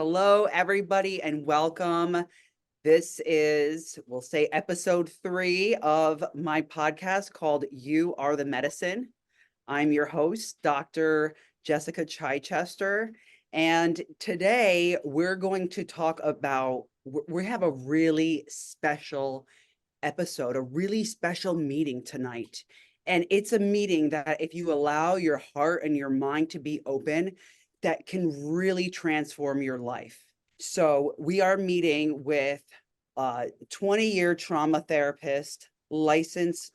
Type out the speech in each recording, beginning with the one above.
Hello, everybody, and welcome. This is, we'll say, episode 3 of my podcast called You Are the Medicine. I'm your host, Dr. Jessica Chichester, and today we're going to talk about, we have a really special episode, a really special meeting tonight. And it's a meeting that if you allow your heart and your mind to be open, that can really transform your life. So we are meeting with a 20-year trauma therapist, licensed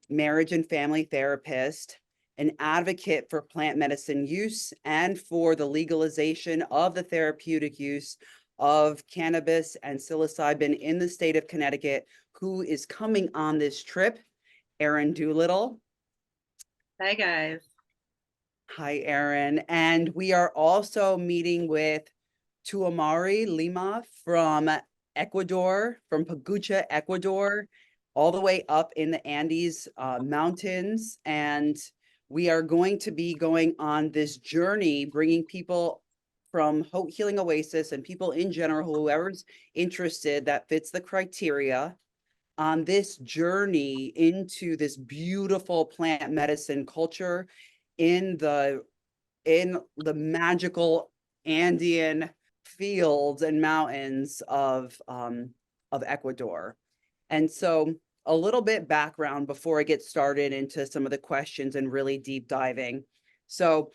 marriage and family therapist, an advocate for plant medicine use and for the legalization of the therapeutic use of cannabis and psilocybin in the state of Connecticut, who is coming on this trip, Erin Doolittle. Hi, guys. Hi, Erin. And we are also meeting with Tuamari Lima from Ecuador, from Pagucha, Ecuador, all the way up in the Andes mountains. And we are going to be going on this journey, bringing people from Hope Healing Oasis and people in general, whoever's interested that fits the criteria, on this journey into this beautiful plant medicine culture in the magical Andean fields and mountains of Ecuador. And so a little bit background before I get started into some of the questions and really deep diving. So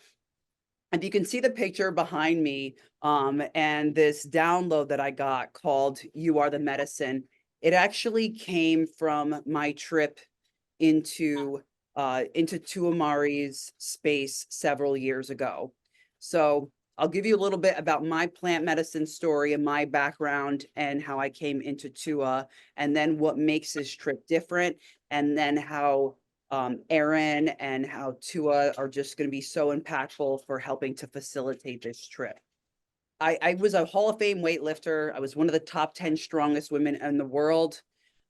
if you can see the picture behind me, and this download that I got called You Are the Medicine, it actually came from my trip into Tuamari's space several years ago. So I'll give you a little bit about my plant medicine story and my background and how I came into Tua, and then what makes this trip different, and then how Erin and how Tua are just going to be so impactful for helping to facilitate this trip. I was a Hall of Fame weightlifter. I was one of the top 10 strongest women in the world.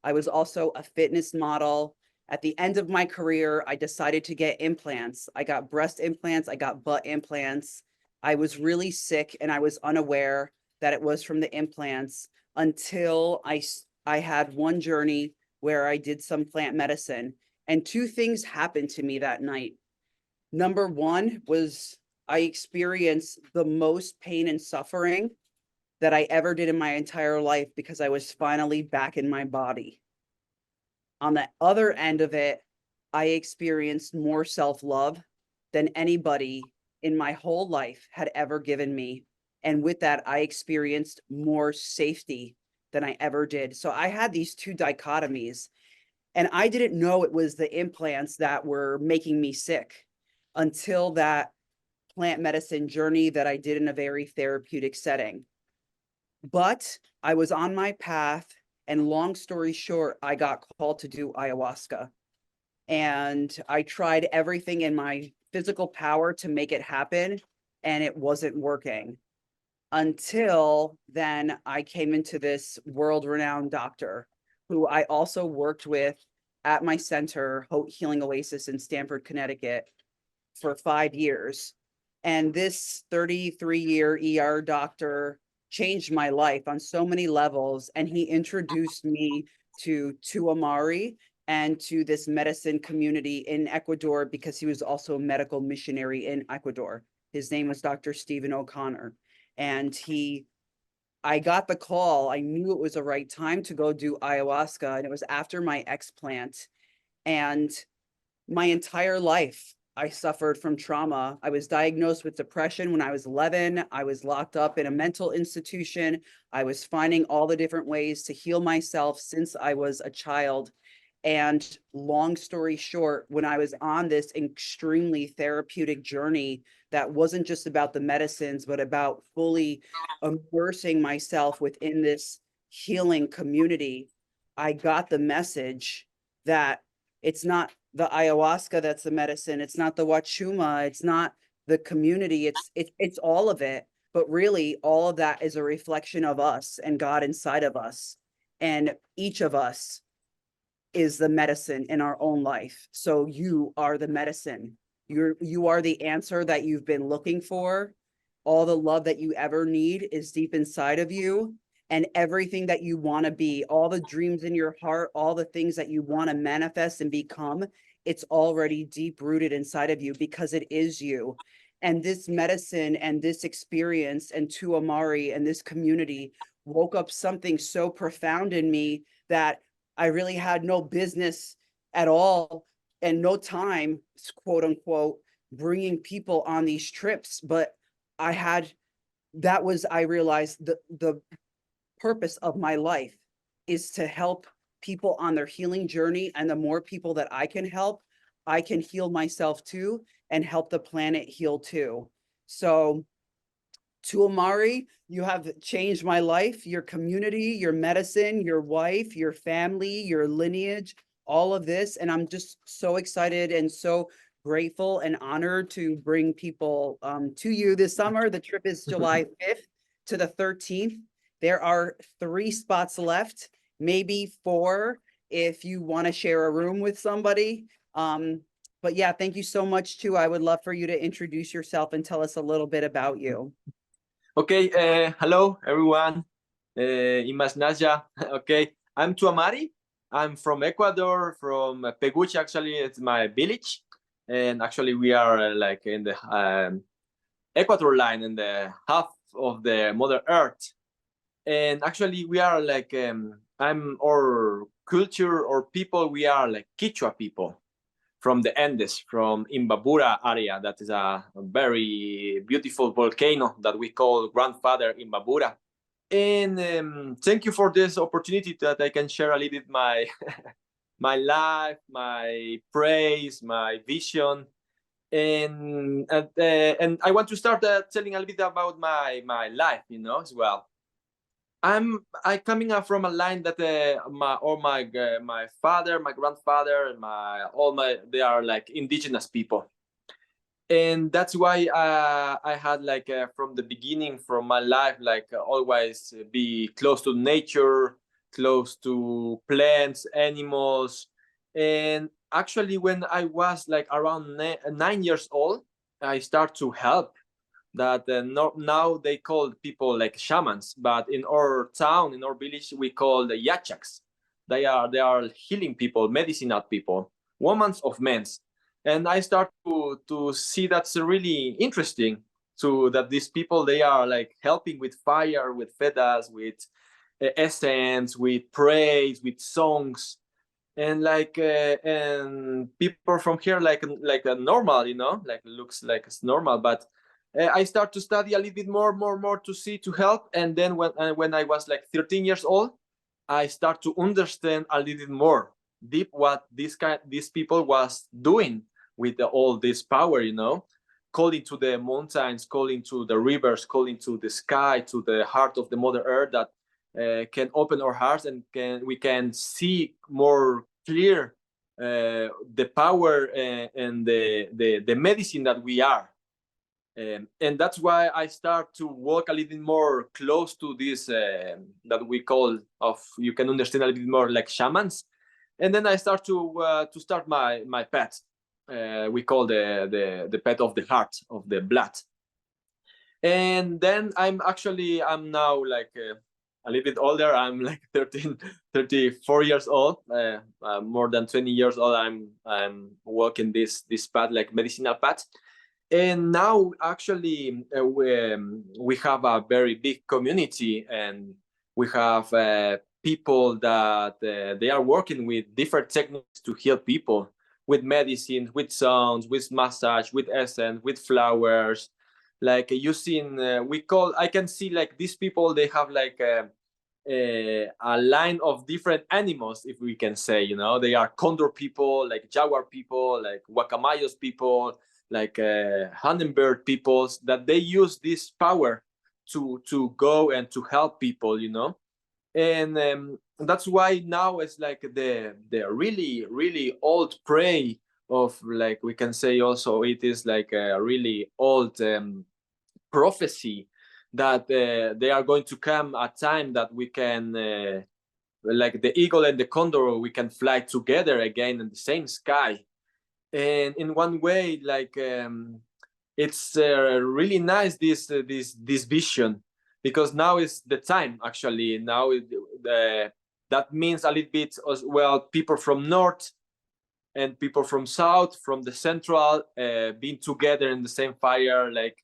I was also a fitness model. At the end of my career, I decided to get implants. I got breast implants, I got butt implants. I was really sick and I was unaware that it was from the implants until I had one journey where I did some plant medicine, and two things happened to me that night. Number one was I experienced the most pain and suffering that I ever did in my entire life because I was finally back in my body. On the other end of it, I experienced more self-love than anybody in my whole life had ever given me. And with that, I experienced more safety than I ever did. So I had these two dichotomies, and I didn't know it was the implants that were making me sick until that plant medicine journey that I did in a very therapeutic setting. But I was on my path, and long story short, I got called to do ayahuasca. And I tried everything in my physical power to make it happen, and it wasn't working. Until then, I came into this world-renowned doctor who I also worked with at my center, Hope Healing Oasis in Stamford, Connecticut, for 5 years. And this 33-year ER doctor changed my life on so many levels. And he introduced me to Tuamari and to this medicine community in Ecuador, because he was also a medical missionary in Ecuador. His name was Dr. Stephen O'Connor. And I got the call. I knew it was the right time to go do ayahuasca. And it was after my explant. And my entire life, I suffered from trauma. I was diagnosed with depression when I was 11. I was locked up in a mental institution. I was finding all the different ways to heal myself since I was a child. And long story short, when I was on this extremely therapeutic journey that wasn't just about the medicines, but about fully immersing myself within this healing community, I got the message that it's not the ayahuasca that's the medicine. It's not the wachuma. It's not the community. It's all of it. But really, all of that is a reflection of us and God inside of us. And each of us is the medicine in our own life. So you are the medicine. You are the answer that you've been looking for. all the love that you ever need is deep inside of you, and everything that you want to be, all the dreams in your heart, all the things that you want to manifest and become, it's already deep rooted inside of you because it is you. And this medicine and this experience and Tuamari and this community woke up something so profound in me that I really had no business at all and no time, quote unquote, bringing people on these trips. But I had, that was, I realized the purpose of my life is to help people on their healing journey. And the more people that I can help, I can heal myself too and help the planet heal too. So Tuamari, you have changed my life, your community, your medicine, your wife, your family, your lineage, all of this. And I'm just so excited and so grateful and honored to bring people to you this summer. The trip is July 5th to the 13th. There are 3 spots left, maybe 4 if you want to share a room with somebody. But yeah, thank you so much too. I would love for you to introduce yourself and tell us a little bit about you. Okay, hello everyone. Imas Nasja. Okay, I'm Tuamari. I'm from Ecuador, from Peguch. Actually, it's my village, and actually we are like in the Equator line, in the half of the Mother Earth. And actually, we are like I'm our culture or people. We are like Quechua people from the Andes, from Imbabura area. That is a very beautiful volcano that we call Grandfather Imbabura. And thank you for this opportunity that I can share a little bit my my life, my praise, my vision, and I want to start telling a little bit about my life, as well. I coming up from a line that my father, my grandfather, and they are like indigenous people, and that's why I had like from the beginning from my life like always be close to nature, close to plants, animals, and actually when I was like around 9 years old, I start to help that now they call people like shamans, but in our town, in our village, we call the yachaks. They are healing people, medicinal people, women of men. And I start to see that's really interesting, to that these people, they are like helping with fire, with feathers, with essence, with praise, with songs, and like and people from here like a normal, like looks like it's normal, but I start to study a little bit more to see, to help. And then when I was like 13 years old, I start to understand a little bit more deep what these people was doing with all this power, calling to the mountains, calling to the rivers, calling to the sky, to the heart of the Mother Earth, that can open our hearts and we can see more clear the power and the medicine that we are. And that's why I start to walk a little bit more close to this that we call, of you can understand a little bit more like shamans. And then I start to start my pet. We call the pet of the heart, of the blood. And then I'm now like a little bit older. I'm like 34 years old, more than 20 years old. I'm walking this path, like medicinal path. And now actually we have a very big community, and we have people that they are working with different techniques to heal people, with medicine, with sounds, with massage, with essence, with flowers, like using I can see like these people, they have like a line of different animals, if we can say, they are condor people, like jaguar people, like guacamayos people, like hummingbird peoples, that they use this power to go and to help people, and that's why now it's like the really old prey of, like we can say also, it is like a really old prophecy that they are going to come a time that we can like the eagle and the condor, we can fly together again in the same sky. And in one way, like it's really nice, this vision, because now is the time. Actually, now that means a little bit as well, people from north and people from south, from the central, being together in the same fire, like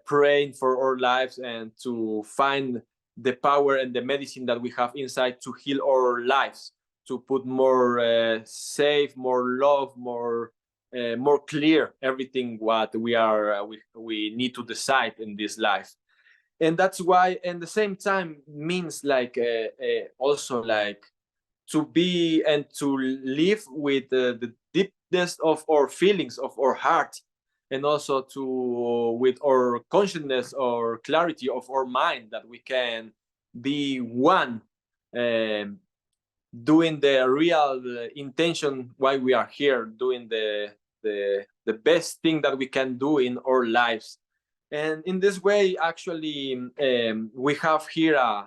praying for our lives and to find the power and the medicine that we have inside to heal our lives, to put more safe, more love, more clear everything what we are we need to decide in this life. And that's why, and the same time, means like also like to be and to live with the deepness of our feelings, of our heart, and also to with our consciousness or clarity of our mind, that we can be one, um, doing the real intention why we are here, doing the best thing that we can do in our lives. And in this way, actually, we have here a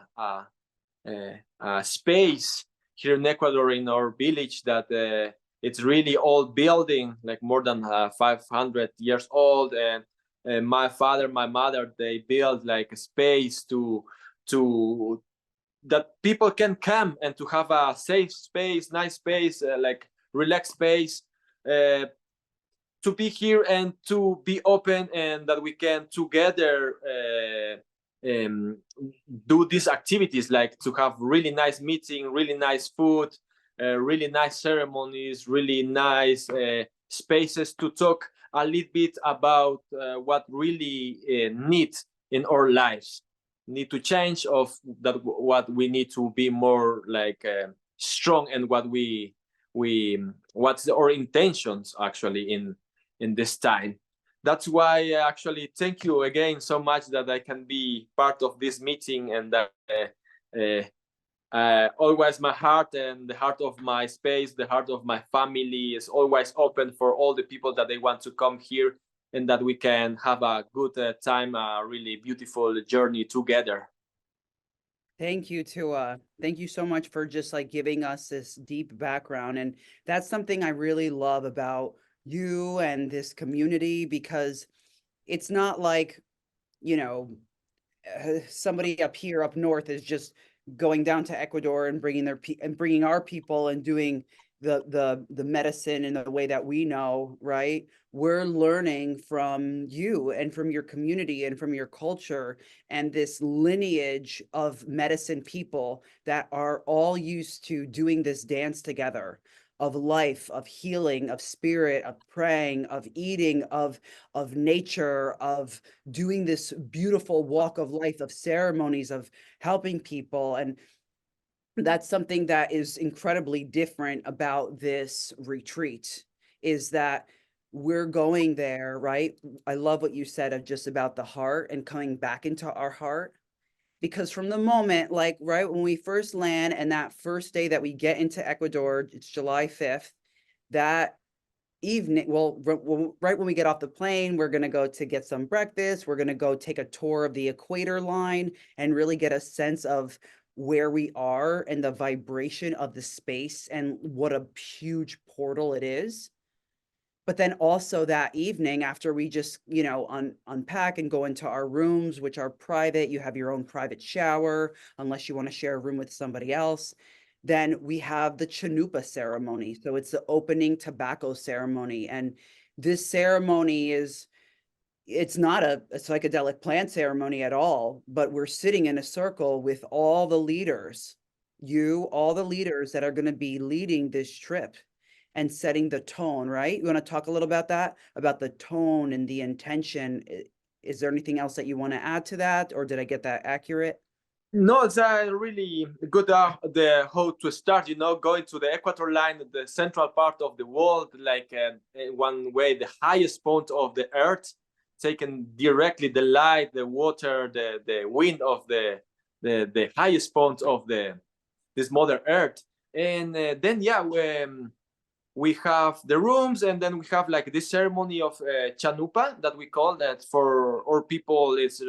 space here in Ecuador, in our village, that it's really old building, like more than 500 years old. And my father, my mother, they built like a space to that people can come and to have a safe space, nice space, like relaxed space, uh, to be here and to be open, and that we can together do these activities, like to have really nice meeting, really nice food, really nice ceremonies, really nice spaces to talk a little bit about what really needs in our lives, need to change, of that what we need to be more like strong, and what's our intentions actually in this time. That's why actually thank you again so much that I can be part of this meeting, and that always my heart and the heart of my space, the heart of my family is always open for all the people that they want to come here, and that we can have a good time, a really beautiful journey together. Thank you, Tua. Thank you so much for just like giving us this deep background. And that's something I really love about you and this community, because it's not like, you know, somebody up here up north is just going down to Ecuador and bringing and bringing our people and doing the medicine in the way that we know, right? We're learning from you and from your community and from your culture, and this lineage of medicine people that are all used to doing this dance together, of life, of healing, of spirit, of praying, of eating, of nature, of doing this beautiful walk of life, of ceremonies, of helping people. And that's something that is incredibly different about this retreat, is that we're going there, right? I love what you said of just about the heart and coming back into our heart, because from the moment, like right when we first land, and that first day that we get into Ecuador, it's July 5th, that evening, well, right when we get off the plane, we're going to go to get some breakfast. We're going to go take a tour of the equator line and really get a sense of where we are and the vibration of the space and what a huge portal it is. But then also that evening, after we just, you know, unpack and go into our rooms, which are private, you have your own private shower, unless you want to share a room with somebody else. Then we have the chanupa ceremony. So it's the opening tobacco ceremony. And this ceremony it's not a psychedelic plant ceremony at all, but we're sitting in a circle with all the leaders, all the leaders that are going to be leading this trip and setting the tone, right? You want to talk a little about that, about the tone and the intention? Is there anything else that you want to add to that, or did I get that accurate? No, it's a really good the how to start, going to the equator line, the central part of the world, like in one way, the highest point of the earth, taking directly the light, the water, the wind of the highest point of this mother earth. And then we have the rooms, and then we have like this ceremony of chanupa, that we call that for our people. It's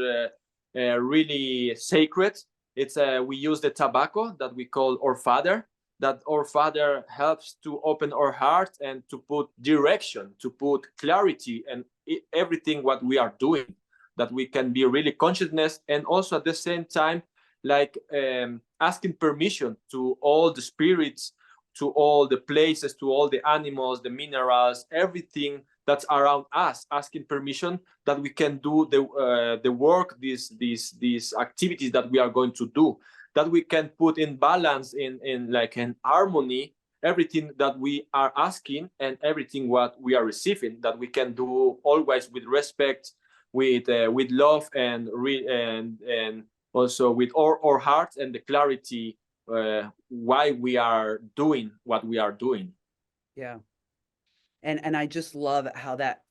really sacred. It's we use the tobacco that we call our father, that our Father helps to open our heart and to put direction, to put clarity and everything what we are doing, that we can be really consciousness, and also at the same time, like asking permission to all the spirits, to all the places, to all the animals, the minerals, everything that's around us, asking permission that we can do the work, these activities that we are going to do, that we can put in balance, in harmony, everything that we are asking and everything what we are receiving, that we can do always with respect, with love, and also with our hearts and the clarity why we are doing what we are doing. Yeah. And I just love how that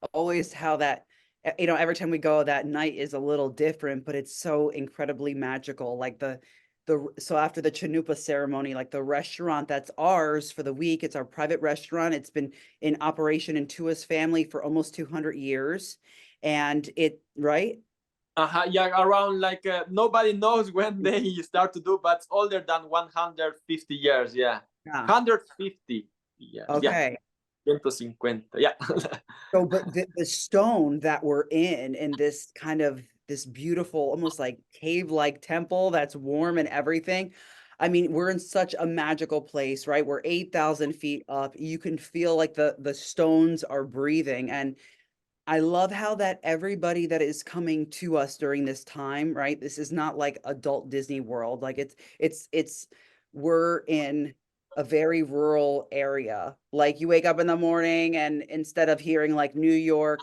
every time we go, that night is a little different, but it's so incredibly magical. Like so after the Chanupa ceremony, like the restaurant that's ours for the week, it's our private restaurant. It's been in operation in Tua's family for almost 200 years. And right? Yeah, around like nobody knows when they start to do, but it's older than 150 years. Yeah. 150 years. Okay. Yeah. 150. Yeah. So, but the stone that we're in this kind of this beautiful, almost like cave-like temple that's warm and everything. I mean, we're in such a magical place, right? We're 8,000 feet up. You can feel like the stones are breathing. And I love how that everybody that is coming to us during this time, right? This is not like adult Disney World. Like we're in a very rural area. Like you wake up in the morning and instead of hearing like New York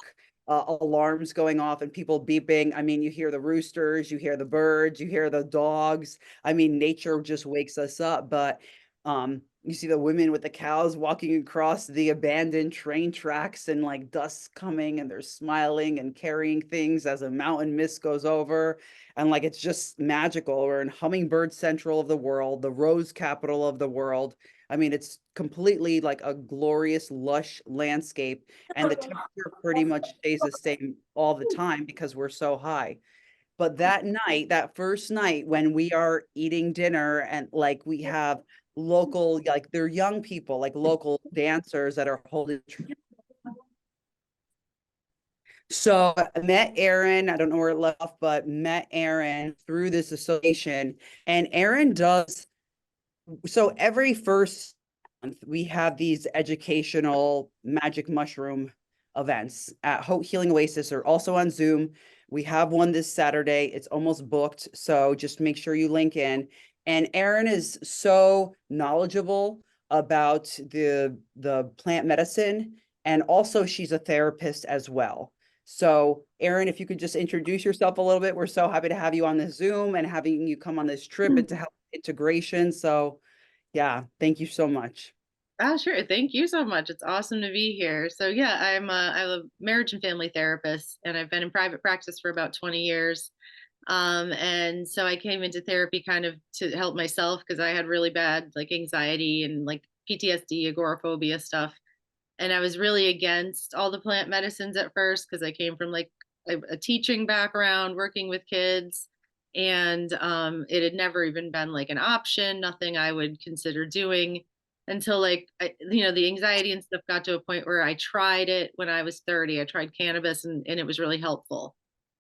alarms going off and people beeping, I mean, you hear the roosters, you hear the birds, you hear the dogs. I mean, nature just wakes us up. But you see the women with the cows walking across the abandoned train tracks and like dust coming and they're smiling and carrying things as a mountain mist goes over. And like, it's just magical. We're in hummingbird central of the world, the rose capital of the world. I mean, it's completely like a glorious, lush landscape. And the temperature pretty much stays the same all the time because we're so high. But that night, that first night when we are eating dinner and like we have local, like they're young people, like local dancers that are holding. So I met Erin, I don't know where it left, but met Erin through this association. And Erin does, so every first month we have these educational magic mushroom events at Hope Healing Oasis, or also on Zoom. We have one this Saturday. It's almost booked, so just make sure you link in. And Erin is so knowledgeable about the plant medicine, and also she's a therapist as well. So Erin, if you could just introduce yourself a little bit. We're so happy to have you on the Zoom and having you come on this trip and to help integration. So yeah, thank you so much. Oh, sure. Thank you so much. It's awesome to be here. So yeah, I'm a marriage and family therapist, and I've been in private practice for about 20 years. And so I came into therapy kind of to help myself because I had really bad like anxiety and like PTSD, agoraphobia stuff. And I was really against all the plant medicines at first because I came from like a teaching background, working with kids, and it had never even been like an option, nothing I would consider doing until like the anxiety and stuff got to a point where I tried it when I was 30. I tried cannabis and it was really helpful.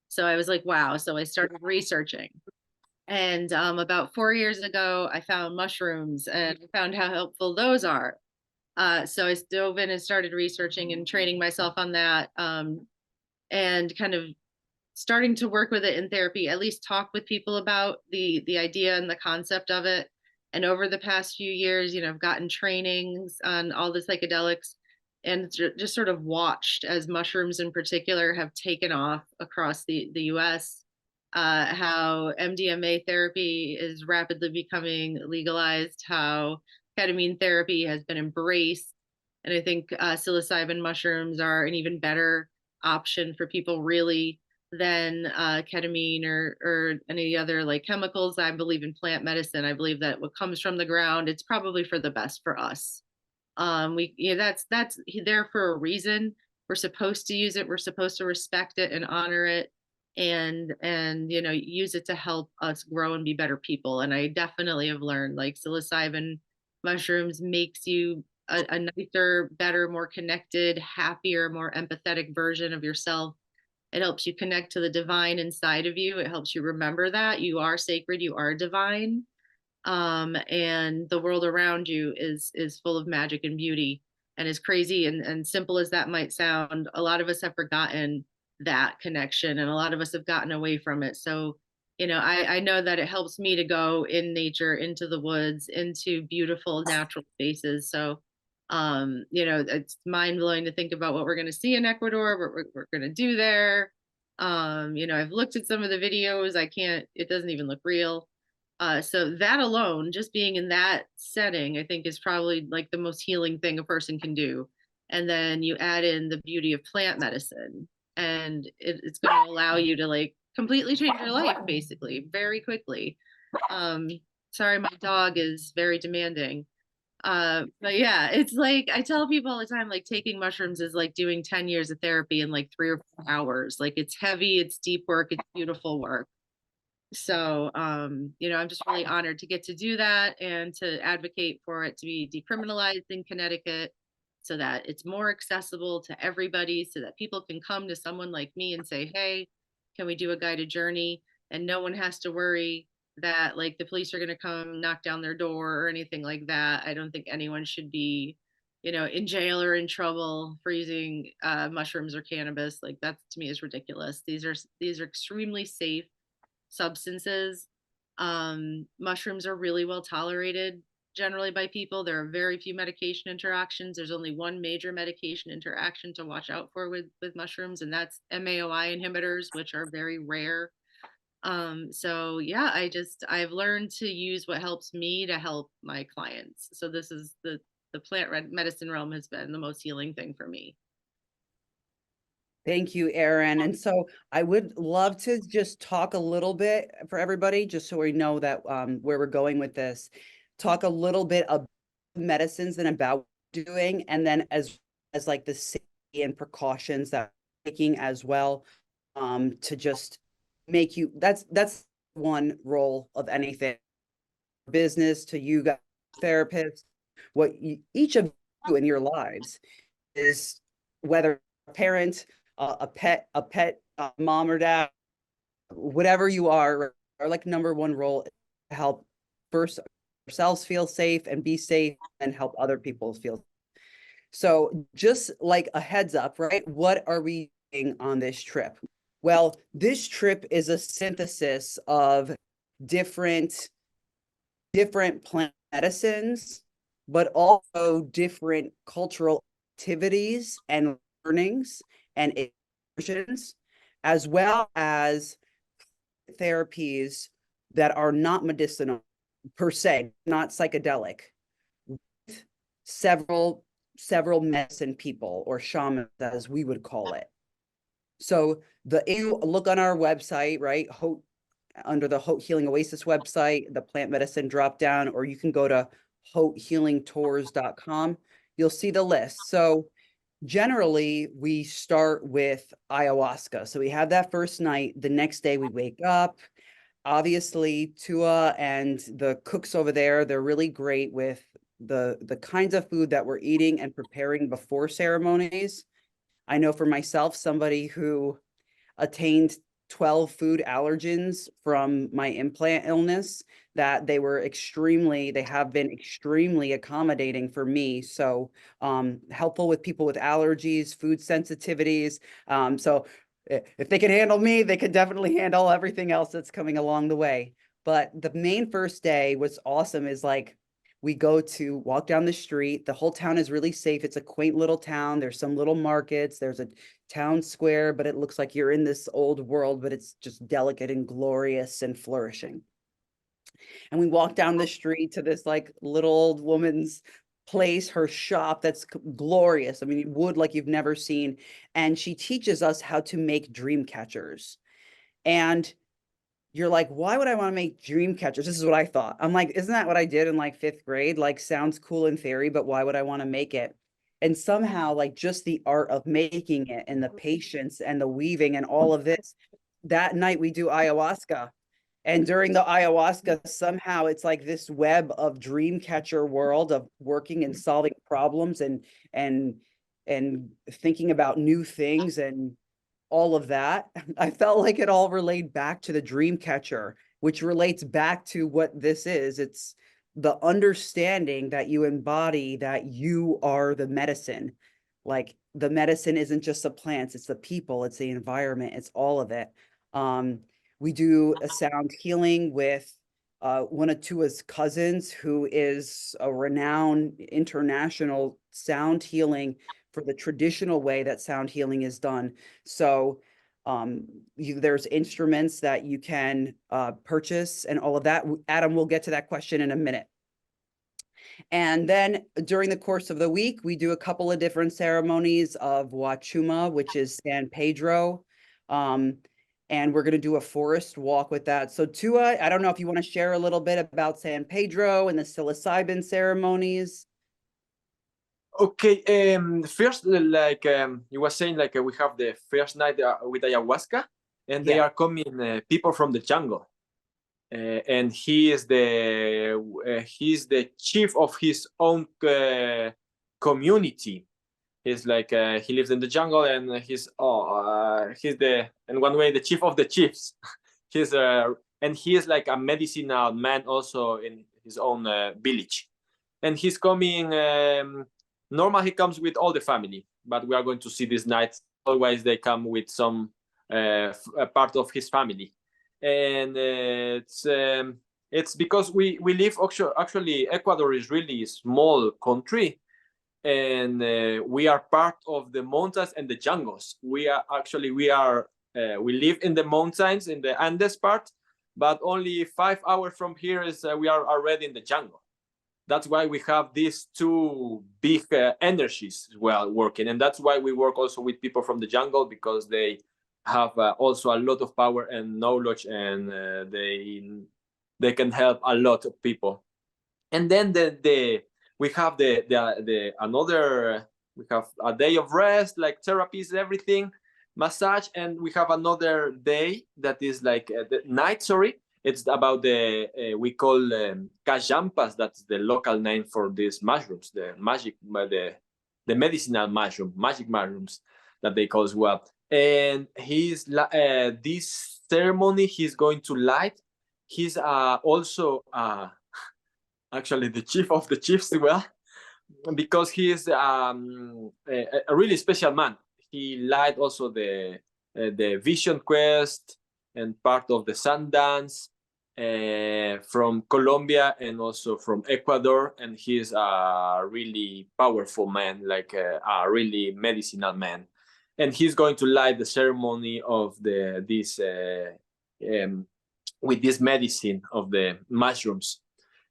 So I was like, wow. So I started researching. And about 4 years ago, I found mushrooms and found how helpful those are. So I dove in and started researching and training myself on that, and kind of starting to work with it in therapy, at least talk with people about the idea and the concept of it. And over the past few years, I've gotten trainings on all the psychedelics and just sort of watched as mushrooms in particular have taken off across the US, how MDMA therapy is rapidly becoming legalized, how ketamine therapy has been embraced. And I think psilocybin mushrooms are an even better option for people really than ketamine or any other like chemicals. I believe in plant medicine. I believe that what comes from the ground, it's probably for the best for us. That's there for a reason. We're supposed to use it. We're supposed to respect it and honor it, and use it to help us grow and be better people. And I definitely have learned like psilocybin mushrooms makes you a nicer, better, more connected, happier, more empathetic version of yourself. It helps you connect to the divine inside of you. It helps you remember that you are sacred, you are divine. And the world around you is full of magic and beauty. And as crazy and simple as that might sound, a lot of us have forgotten that connection, and a lot of us have gotten away from it. So, I know that it helps me to go in nature, into the woods, into beautiful natural spaces. So, it's mind blowing to think about what we're going to see in Ecuador, what we're going to do there. I've looked at some of the videos. It doesn't even look real. So that alone, just being in that setting, I think is probably like the most healing thing a person can do. And then you add in the beauty of plant medicine, and it's going to allow you to like completely change your life basically very quickly. Um, Sorry, my dog is very demanding. But yeah, it's like I tell people all the time, like taking mushrooms is like doing 10 years of therapy in like 3 or 4 hours. Like it's heavy, it's deep work, it's beautiful work. So, I'm just really honored to get to do that and to advocate for it to be decriminalized in Connecticut so that it's more accessible to everybody, so that people can come to someone like me and say, hey, can we do a guided journey? And no one has to worry that like the police are going to come knock down their door or anything like that. I don't think anyone should be, in jail or in trouble for using mushrooms or cannabis. Like that to me is ridiculous. These are extremely safe substances. Mushrooms are really well tolerated generally by people. There are very few medication interactions. There's only one major medication interaction to watch out for with mushrooms, and that's MAOI inhibitors, which are very rare. So yeah, I've learned to use what helps me to help my clients. So this is the plant medicine realm has been the most healing thing for me. Thank you, Erin. And so I would love to just talk a little bit for everybody, just so we know that where we're going with this, talk a little bit about medicines and about doing, and then as like the safety and precautions that we're taking as well, to just make you, that's one role of anything, business to you guys, therapists, what each of you in your lives is, whether a parent, a pet, mom or dad, whatever you are, our like number one role is to help first ourselves feel safe and be safe and help other people feel. So just like a heads up, right? What are we doing on this trip? Well, this trip is a synthesis of different plant medicines, but also different cultural activities and learnings and immersions, as well as therapies that are not medicinal per se, not psychedelic, with several medicine people, or shamans as we would call it. So you look on our website, right? Under the Haute Healing Oasis website, the plant medicine drop down, or you can go to hautehealingtours.com. You'll see the list. So generally we start with ayahuasca. So we have that first night. The next day we wake up. Obviously, Tua and the cooks over there, they're really great with the kinds of food that we're eating and preparing before ceremonies. I know for myself, somebody who attained 12 food allergens from my implant illness, that they have been extremely accommodating for me. So helpful with people with allergies, food sensitivities. So if they can handle me, they could definitely handle everything else that's coming along the way. But the main first day was awesome, is like, we go to walk down the street. The whole town is really safe. It's a quaint little town. There's some little markets. There's a town square, but it looks like you're in this old world, but it's just delicate and glorious and flourishing. And we walk down the street to this like little old woman's place, her shop, that's glorious. I mean, wood like you've never seen. And she teaches us how to make dream catchers. And you're like, why would I want to make dream catchers? This is what I thought. I'm like, isn't that what I did in like 5th grade? Like, sounds cool in theory, but why would I want to make it? And somehow, like, just the art of making it and the patience and the weaving and all of this. That night we do ayahuasca, And during the ayahuasca, somehow it's like this web of dream catcher world of working and solving problems and and thinking about new things and all of that. I felt like it all relayed back to the dream catcher, which relates back to what this is. It's the understanding that you embody that you are the medicine. Like the medicine isn't just the plants, it's the people, it's the environment, it's all of it. We do a sound healing with one of Tua's cousins, who is a renowned international sound healing for the traditional way that sound healing is done. So there's instruments that you can purchase and all of that. Adam, we'll get to that question in a minute. And then during the course of the week, we do a couple of different ceremonies of Wachuma, which is San Pedro. And we're going to do a forest walk with that. So Tua, I don't know if you want to share a little bit about San Pedro and the psilocybin ceremonies. Okay, first, like you were saying, like we have the first night with ayahuasca, and they are coming people from the jungle, and he's the chief of his own community. He's like he lives in the jungle, and he's the in one way the chief of the chiefs. he's and he is like a medicinal man also in his own village, and he's coming. Normal, he comes with all the family, but we are going to see this night. Always they come with some part of his family, and it's because we live actually Ecuador is really a small country, and we are part of the mountains and the jungles. We live in the mountains in the Andes part, but only 5 hours from here is we are already in the jungle. That's why we have these two big energies well working, and that's why we work also with people from the jungle, because they have also a lot of power and knowledge, and they can help a lot of people. And then we have we have a day of rest, like therapies, everything, massage, and we have another day that is like the night. Sorry, it's about we call cajampas. That's the local name for these mushrooms, the medicinal magic mushrooms that they call as well. And this ceremony he's going to light. He's also actually the chief of the chiefs as well, because he is a really special man. He light also the Vision Quest and part of the Sundance from Colombia and also from Ecuador, and he's a really powerful man, like a really medicinal man, and he's going to light the ceremony of this with this medicine of the mushrooms.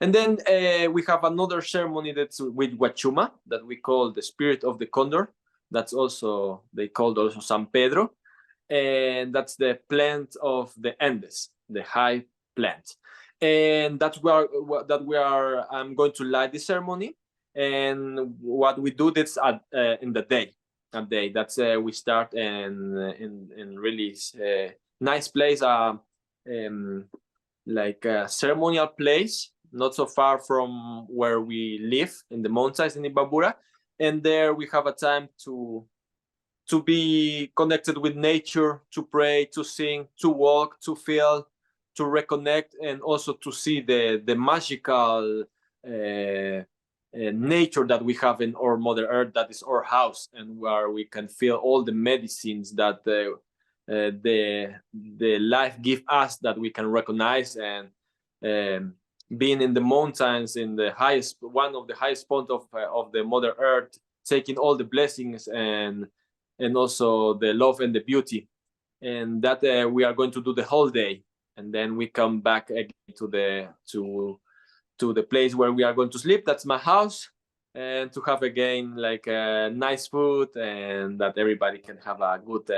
And then we have another ceremony that's with Wachuma that we call the Spirit of the Condor. That's also, they called also San Pedro. And that's the plant of the Andes, the high plant. And that's where I'm going to light the ceremony. And what we do that's in the day. That's we start in really nice place, like a ceremonial place, not so far from where we live in the mountains in Imbabura. And there we have a time to be connected with nature, to pray, to sing, to walk, to feel, to reconnect, and also to see the magical nature that we have in our Mother Earth, that is our house, and where we can feel all the medicines that the life give us, that we can recognize. And being in the mountains, in the highest, one of the highest point of the Mother Earth, taking all the blessings and also the love and the beauty, and that we are going to do the whole day, and then we come back again to the place where we are going to sleep. That's my house, and to have again like nice food, and that everybody can have a good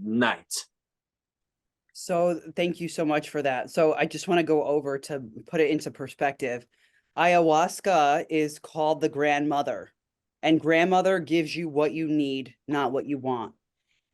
night. So thank you so much for that. So I just want to go over to put it into perspective. Ayahuasca is called the grandmother, and grandmother gives you what you need, not what you want.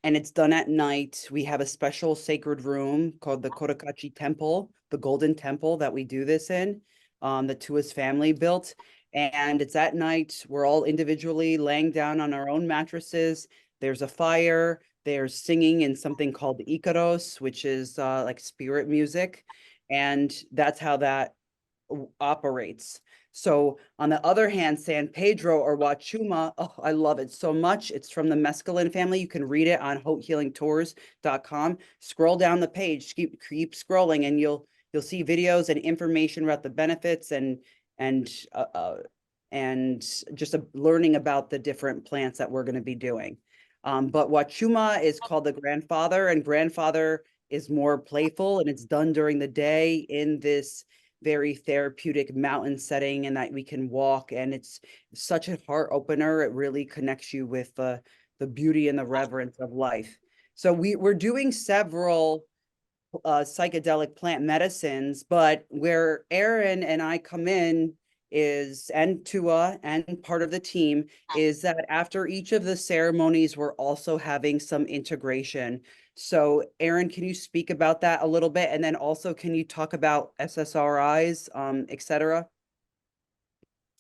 and it's done at night. We have a special sacred room called the Korakachi Temple, the Golden Temple that we do this in, that Tua's family built. And it's at night. We're all individually laying down on our own mattresses. There's a fire. There's singing in something called Ikaros, which is like spirit music. And that's how that operates. So on the other hand, San Pedro or Wachuma, oh, I love it so much. It's from the mescaline family. You can read it on hauthealingtours.com. Scroll down the page, keep scrolling, and you'll see videos and information about the benefits and just learning about the different plants that we're going to be doing. But Wachuma is called the grandfather, and grandfather is more playful, and it's done during the day in this very therapeutic mountain setting, and that we can walk, and it's such a heart opener. It really connects you with the beauty and the reverence of life. So we're doing several psychedelic plant medicines, but where Erin and I come in is, and Tua and part of the team, is that after each of the ceremonies, we're also having some integration. So Erin, can you speak about that a little bit? And then also, can you talk about SSRIs, et cetera?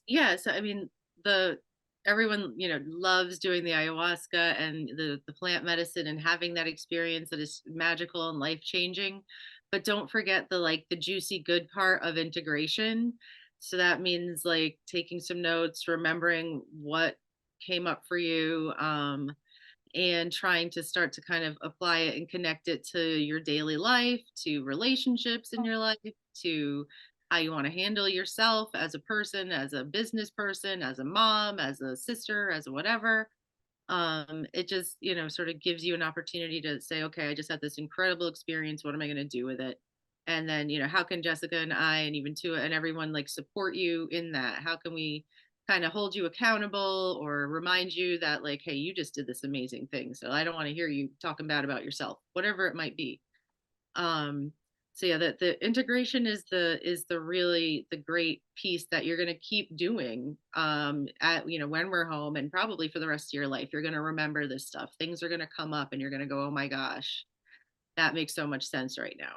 Yeah, so I mean, the everyone, loves doing the ayahuasca and the plant medicine and having that experience that is magical and life-changing. But don't forget the juicy good part of integration. So that means like taking some notes, remembering what came up for you, and trying to start to kind of apply it and connect it to your daily life, to relationships in your life, to how you want to handle yourself as a person, as a business person, as a mom, as a sister, as a whatever. It just, sort of gives you an opportunity to say, okay, I just had this incredible experience. What am I going to do with it? And then, how can Jessica and I and even Tua and everyone like support you in that? How can we kind of hold you accountable or remind you that like, hey, you just did this amazing thing. So I don't want to hear you talking bad about yourself, whatever it might be. Um, so yeah, the integration is the really the great piece that you're going to keep doing at when we're home, and probably for the rest of your life. You're going to remember this stuff. Things are going to come up and you're going to go, oh my gosh, that makes so much sense right now.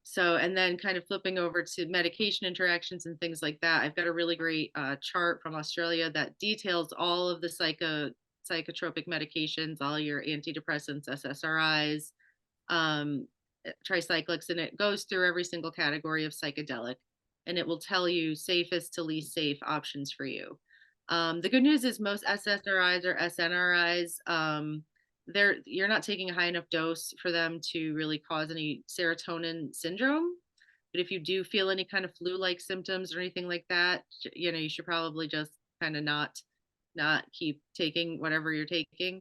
So, and then kind of flipping over to medication interactions and things like that, I've got a really great chart from Australia that details all of the psychotropic medications, all your antidepressants, SSRIs, tricyclics, and it goes through every single category of psychedelic, and it will tell you safest to least safe options for you. The good news is most SSRIs or SNRIs, you're not taking a high enough dose for them to really cause any serotonin syndrome. But if you do feel any kind of flu-like symptoms or anything like that, you should probably just kind of not keep taking whatever you're taking.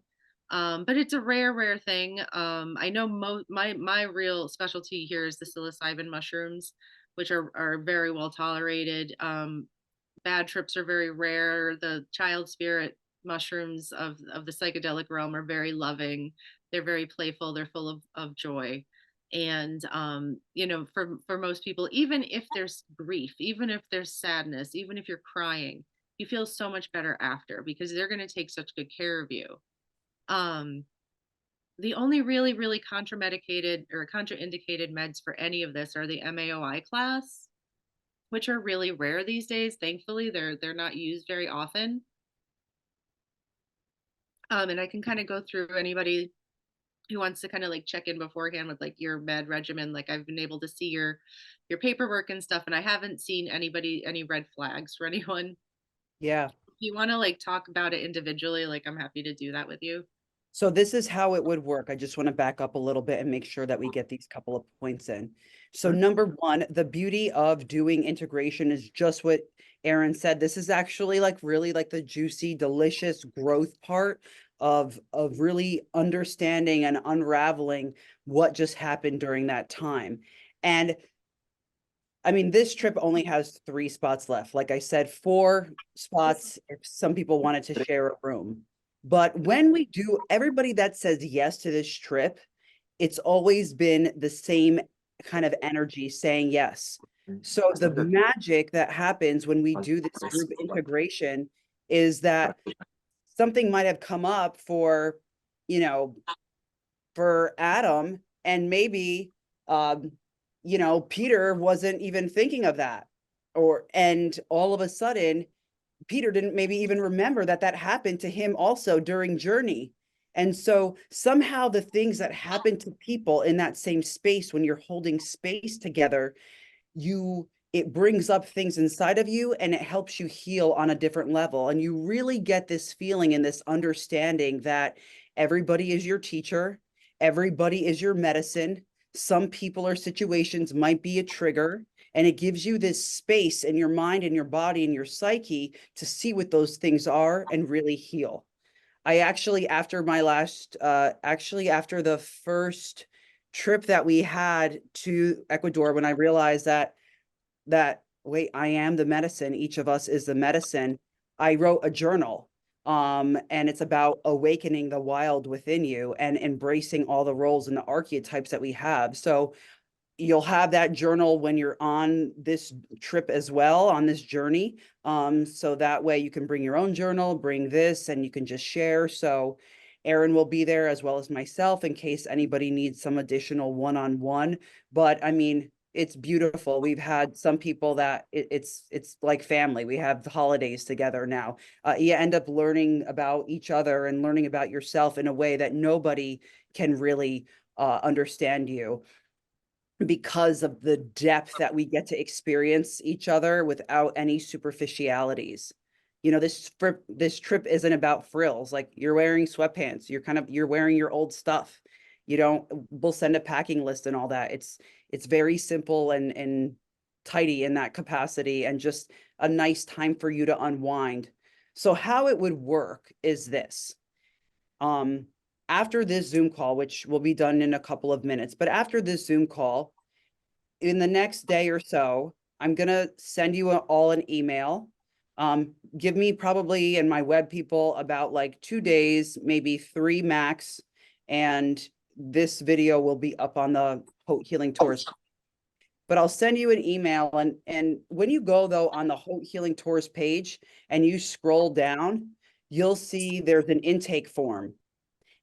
But it's a rare thing. I know my real specialty here is the psilocybin mushrooms, which are very well tolerated. Bad trips are very rare. The child spirit mushrooms of the psychedelic realm are very loving. They're very playful. They're full of joy. And for most people, even if there's grief, even if there's sadness, even if you're crying, you feel so much better after because they're going to take such good care of you. The only really contraindicated meds for any of this are the MAOI class, which are really rare these days. Thankfully, they're not used very often. And I can kind of go through anybody who wants to kind of like check in beforehand with like your med regimen. Like I've been able to see your paperwork and stuff, and I haven't seen any red flags for anyone. Yeah. If you want to like talk about it individually, like I'm happy to do that with you. So this is how it would work. I just want to back up a little bit and make sure that we get these couple of points in. So number one, the beauty of doing integration is just what Erin said. This is actually like really like the juicy, delicious growth part of really understanding and unraveling what just happened during that time. And I mean, this trip only has 3 spots left. Like I said, 4 spots if some people wanted to share a room. But when we do, everybody that says yes to this trip, it's always been the same kind of energy saying yes. So the magic that happens when we do this group integration is that something might have come up for you know, for Adam, and maybe, Peter wasn't even thinking of that. And all of a sudden, Peter didn't maybe even remember that that happened to him also during journey. And so somehow the things that happen to people in that same space, when you're holding space together, it brings up things inside of you and it helps you heal on a different level. And you really get this feeling and this understanding that everybody is your teacher, everybody is your medicine. Some people or situations might be a trigger, and it gives you this space in your mind and your body and your psyche to see what those things are and really heal. I actually, after the first trip that we had to Ecuador, when I realized that wait, I am the medicine, each of us is the medicine, I wrote a journal. And it's about awakening the wild within you and embracing all the roles and the archetypes that we have. So you'll have that journal when you're on this trip as well, on this journey. So that way you can bring your own journal, bring this, and you can just share. So Erin will be there as well as myself in case anybody needs some additional one-on-one. But I mean, it's beautiful. We've had some people that it's like family. We have the holidays together now. You end up learning about each other and learning about yourself in a way that nobody can really understand you, because of the depth that we get to experience each other without any superficialities. This trip isn't about frills. Like, you're wearing sweatpants, you're wearing your old stuff. We'll send a packing list and all that. It's very simple and tidy in that capacity, and just a nice time for you to unwind. So how it would work is this. After this Zoom call, which will be done in a couple of minutes, but after this Zoom call, in the next day or so, I'm going to send you all an email. Give me probably, and my web people, about like 2 days, maybe 3 max. And this video will be up on the Hope Healing Tours. But I'll send you an email. And when you go, though, on the Hope Healing Tours page and you scroll down, you'll see there's an intake form.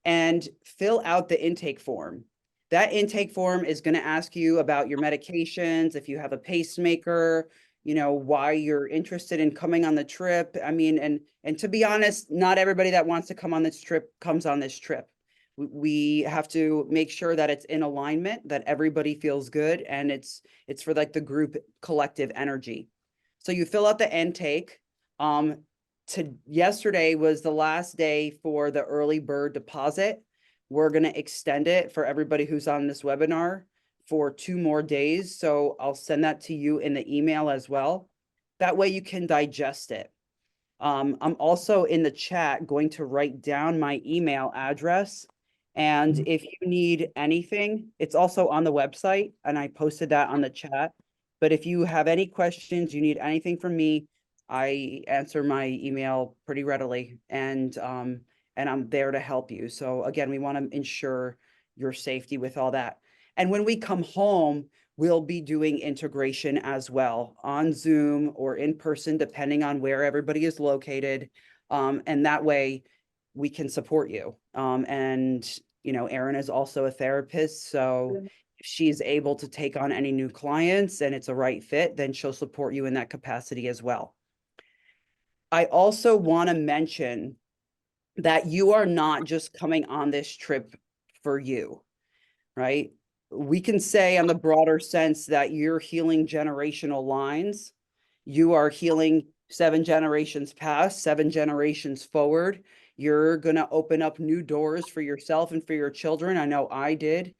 And fill out the intake form. That intake form is going to ask you about your medications, if you have a pacemaker, why you're interested in coming on the trip. I mean, and to be honest, not everybody that wants to come on this trip comes on this trip. We have to make sure that it's in alignment, that everybody feels good, and it's for like the group collective energy. So you fill out the intake. Yesterday was the last day for the early bird deposit. We're going to extend it for everybody who's on this webinar for 2 more days. So I'll send that to you in the email as well. That way you can digest it. I'm also in the chat going to write down my email address. And if you need anything, it's also on the website, and I posted that on the chat. But if you have any questions, you need anything from me, I answer my email pretty readily, and I'm there to help you. So again, we want to ensure your safety with all that. And when we come home, we'll be doing integration as well, on Zoom or in person, depending on where everybody is located. And that way we can support you. And Erin is also a therapist, so if she's able to take on any new clients and it's a right fit, then she'll support you in that capacity as well. I also want to mention that you are not just coming on this trip for you, right? We can say on the broader sense that you're healing generational lines. You are healing 7 generations past, 7 generations forward. You're going to open up new doors for yourself and for your children. I know I did.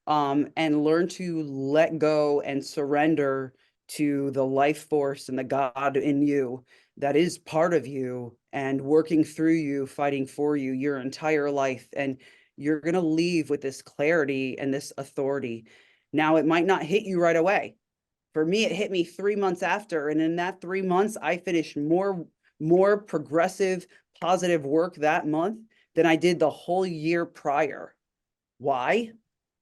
And learn to let go and surrender to the life force and the God in you that is part of you and working through you, fighting for you your entire life. And you're going to leave with this clarity and this authority. Now, it might not hit you right away. For me, it hit me 3 months after. And in that 3 months, I finished more progressive, positive work that month than I did the whole year prior. Why?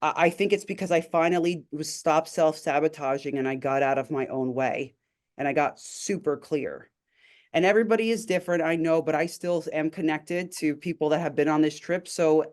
I think it's because I finally stopped self-sabotaging and I got out of my own way and I got super clear. And everybody is different, I know, but I still am connected to people that have been on this trip. So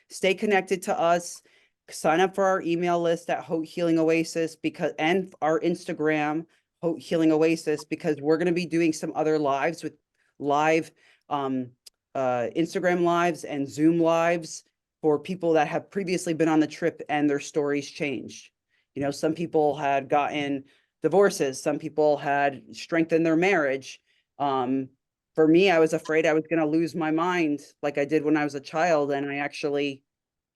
stay connected to us, sign up for our email list at Hope Healing Oasis, and our Instagram, Hope Healing Oasis, because we're going to be doing some other lives with live Instagram lives and Zoom lives for people that have previously been on the trip and their stories changed. You know, some people had gotten divorces, some people had strengthened their marriage. For me, I was afraid I was going to lose my mind like I did when I was a child, and I actually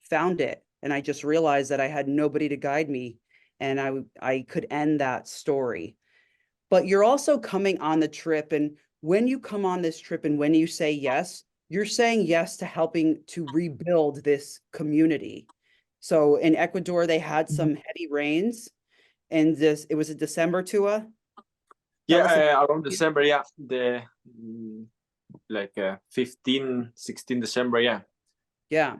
found it. And I just realized that I had nobody to guide me, and I could end that story. But you're also coming on the trip, and when you come on this trip and when you say yes, you're saying yes to helping to rebuild this community. So in Ecuador, they had some heavy rains, and it was a December, Tua. Yeah, around December, yeah. Like 15, 16 December, yeah. Yeah.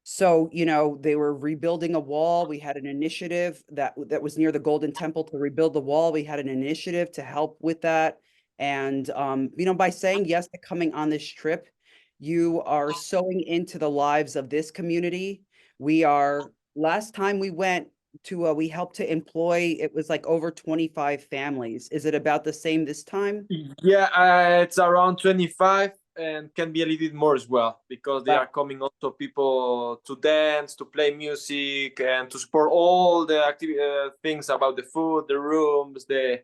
So, you know, they were rebuilding a wall. We had an initiative that was near the Golden Temple to rebuild the wall. We had an initiative to help with that. And, you know, by saying yes to coming on this trip, you are sowing into the lives of this community. Last time we went to, we helped to employ, it was like over 25 families. Is it about the same this time? Yeah, it's around 25 and can be a little bit more as well, because they Wow. are coming also people to dance, to play music, and to support all the things about the food, the rooms, the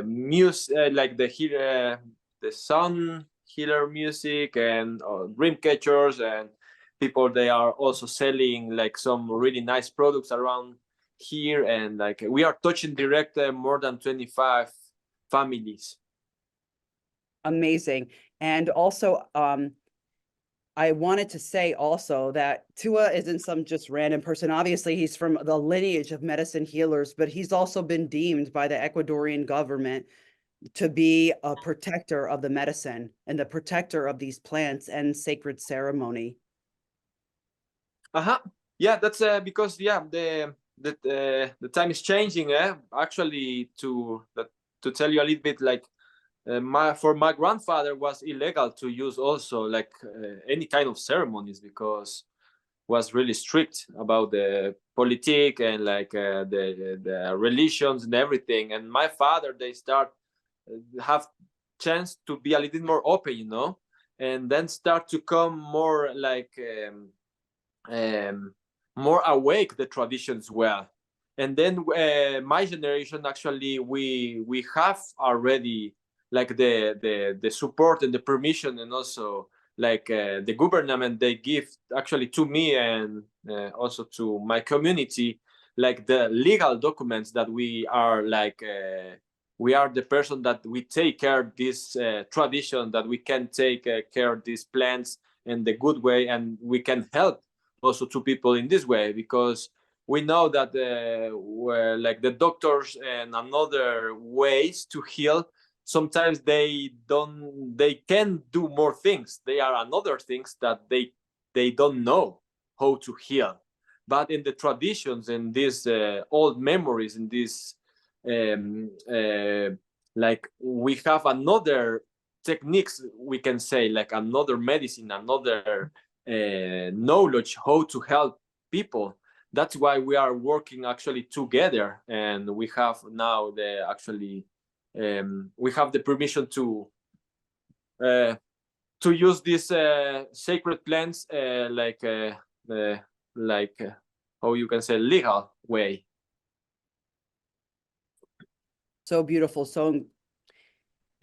music, the sun healer music, and dream catchers, and people. They are also selling like some really nice products around here, and like we are touching direct more than 25 families. Amazing. And also, I wanted to say also that Tua isn't some just random person. Obviously, he's from the lineage of medicine healers, but he's also been deemed by the Ecuadorian government to be a protector of the medicine and the protector of these plants and sacred ceremony. Yeah, that's because yeah, the time is changing. Actually, to tell you a little bit, like for my grandfather was illegal to use also like any kind of ceremonies, because was really strict about the politic and like the religions and everything. And my father, they start have chance to be a little more open, you know, and then start to come more like more awake the traditions well. And then my generation, actually, we have already like the support and the permission, and also like the government, they give actually to me and also to my community, like the legal documents that we are like we are the person that we take care of this tradition, that we can take care of these plants in the good way, and we can help also to people in this way, because we know that like the doctors and another ways to heal, sometimes they can do more things. They are another things that they don't know how to heal. But in the traditions and these old memories, in this like we have another techniques, we can say, like another medicine, another knowledge how to help people. That's why we are working actually together, and we have now the actually we have the permission to use these sacred plants like how you can say legal way. So beautiful, so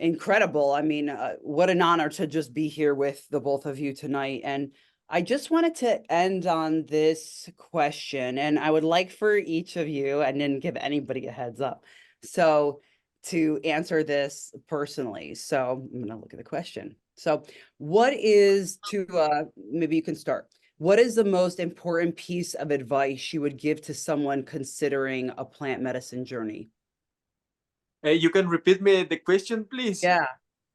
incredible. I mean, what an honor to just be here with the both of you tonight. And I just wanted to end on this question, and I would like for each of you, and didn't give anybody a heads up, so to answer this personally. So I'm going to look at the question. So what is maybe you can start. What is the most important piece of advice you would give to someone considering a plant medicine journey? You can repeat me the question, please? Yeah.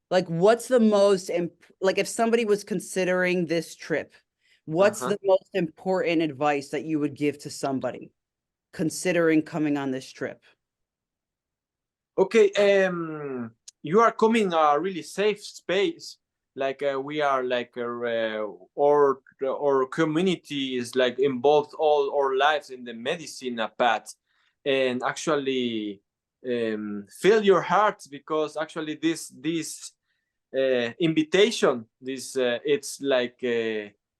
Like, what's the most, like, if somebody was considering this trip, what's the most important advice that you would give to somebody considering coming on this trip? Okay. you are coming a really safe space. Like we are like our community is like involved all our lives in the medicine path, and actually fill your heart, because actually this invitation, this it's like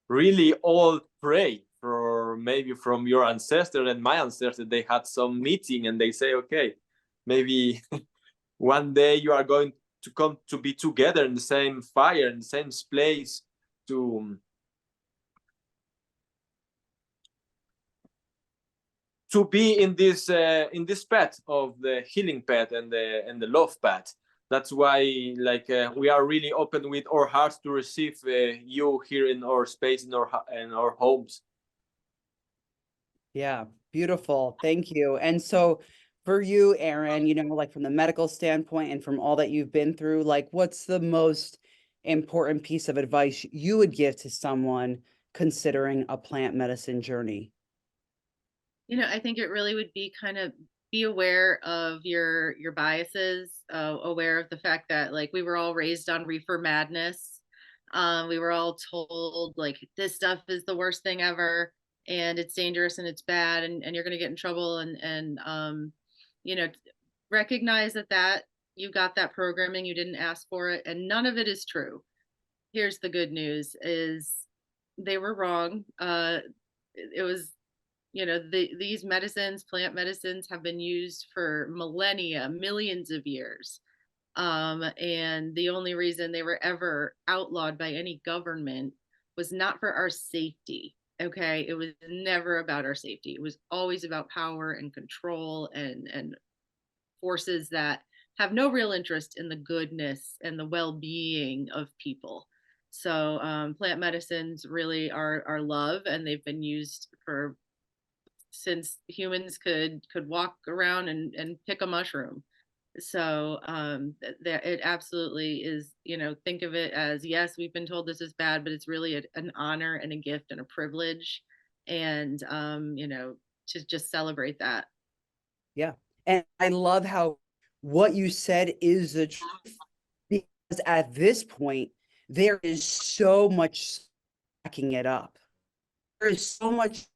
really all pray for, maybe from your ancestor and my ancestor. They had some meeting and they say, okay, maybe one day you are going to come to be together in the same fire, in the same place, to be in this path of the healing path and the love path. That's why like we are really open with our hearts to receive you here in our space, in our homes. Yeah, beautiful. Thank you. And so for you, Erin, you know, like from the medical standpoint and from all that you've been through, like what's the most important piece of advice you would give to someone considering a plant medicine journey? I think it really would be kind of be aware of your biases, aware of the fact that like we were all raised on reefer madness. We were all told like this stuff is the worst thing ever, and it's dangerous and it's bad, and you're gonna get in trouble, and you know, recognize that you got that programming, you didn't ask for it, and none of it is true. Here's the good news: is they were wrong. It was these medicines, plant medicines, have been used for millennia, millions of years. And the only reason they were ever outlawed by any government was not for our safety. Okay. It was never about our safety. It was always about power and control and forces that have no real interest in the goodness and the well-being of people. So plant medicines really are love, and they've been used for since humans could walk around and pick a mushroom. So that it absolutely is, think of it as, yes, we've been told this is bad, but it's really an honor and a gift and a privilege, and to just celebrate that. Yeah. And I love how what you said is the truth, because at this point, there is so much backing it up. There is so much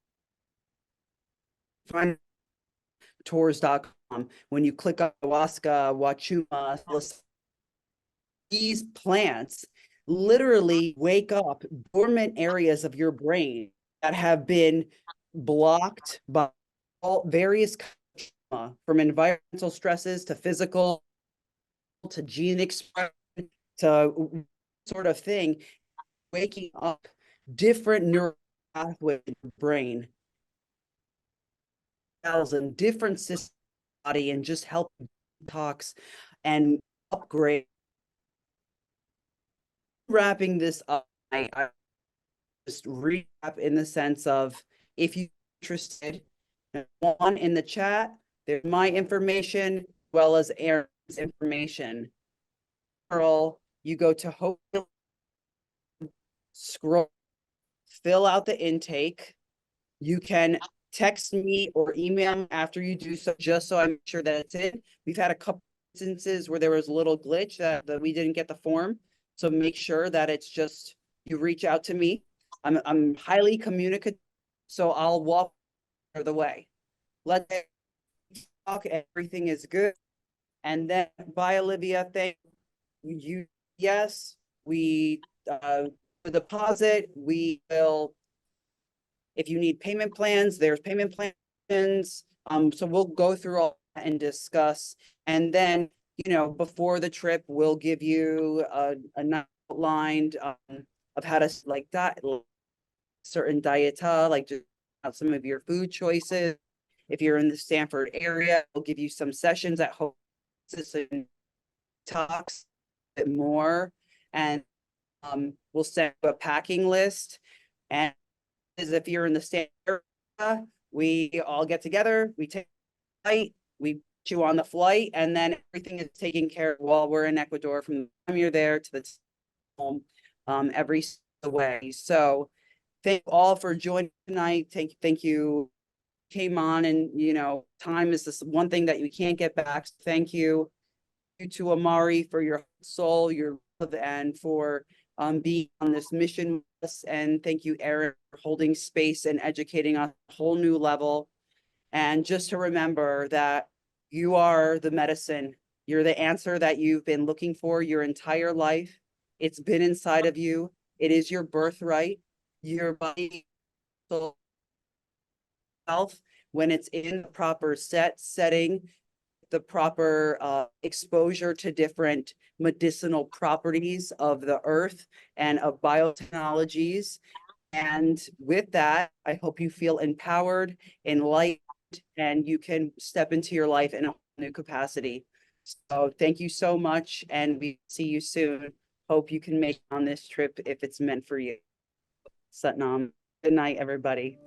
find tours.com. When you click on ayahuasca, wachuma, these plants literally wake up dormant areas of your brain that have been blocked by all various from environmental stresses to physical to gene expression to sort of thing, waking up different neural pathways in your brain, cells and different systems body, and just help detox and upgrade. Wrapping this up, I just recap in the sense of, if you're interested, one in the chat, there's my information as well as Erin's information. Girl, you go to hope, scroll, fill out the intake. You can text me or email me after you do so, just so I'm sure that it's in. We've had a couple instances where there was a little glitch that we didn't get the form. So make sure that it's just, you reach out to me. I'm highly communicative, so I'll walk the way. Let's talk, everything is good. And then bye, Olivia. Thank you. Yes, we the deposit, we will, if you need payment plans, there's payment plans. So we'll go through all that and discuss. And then, before the trip, we'll give you an outlined of how to like diet, certain dieta, like just some of your food choices. If you're in the Stanford area, we'll give you some sessions at home and talks a bit more. And we'll send you a packing list. And if you're in the Stanford area, we all get together, we take a flight, we put you on the flight, and then everything is taken care of while we're in Ecuador from the time you're there to the home, every way. So thank you all for joining tonight. Thank you came on, and time is this one thing that you can't get back. So thank you. you to Amari for your soul, your love, and for being on this mission with us. And thank you, Erin, for holding space and educating us a whole new level. And just to remember that you are the medicine. You're the answer that you've been looking for your entire life. It's been inside of you. It is your birthright. Your body, soul, health, when it's in the proper setting, the proper exposure to different medicinal properties of the earth and of biotechnologies. And with that, I hope you feel empowered, enlightened, and you can step into your life in a new capacity. So thank you so much, and we see you soon. Hope you can make it on this trip if it's meant for you. Satnam. Good night, everybody.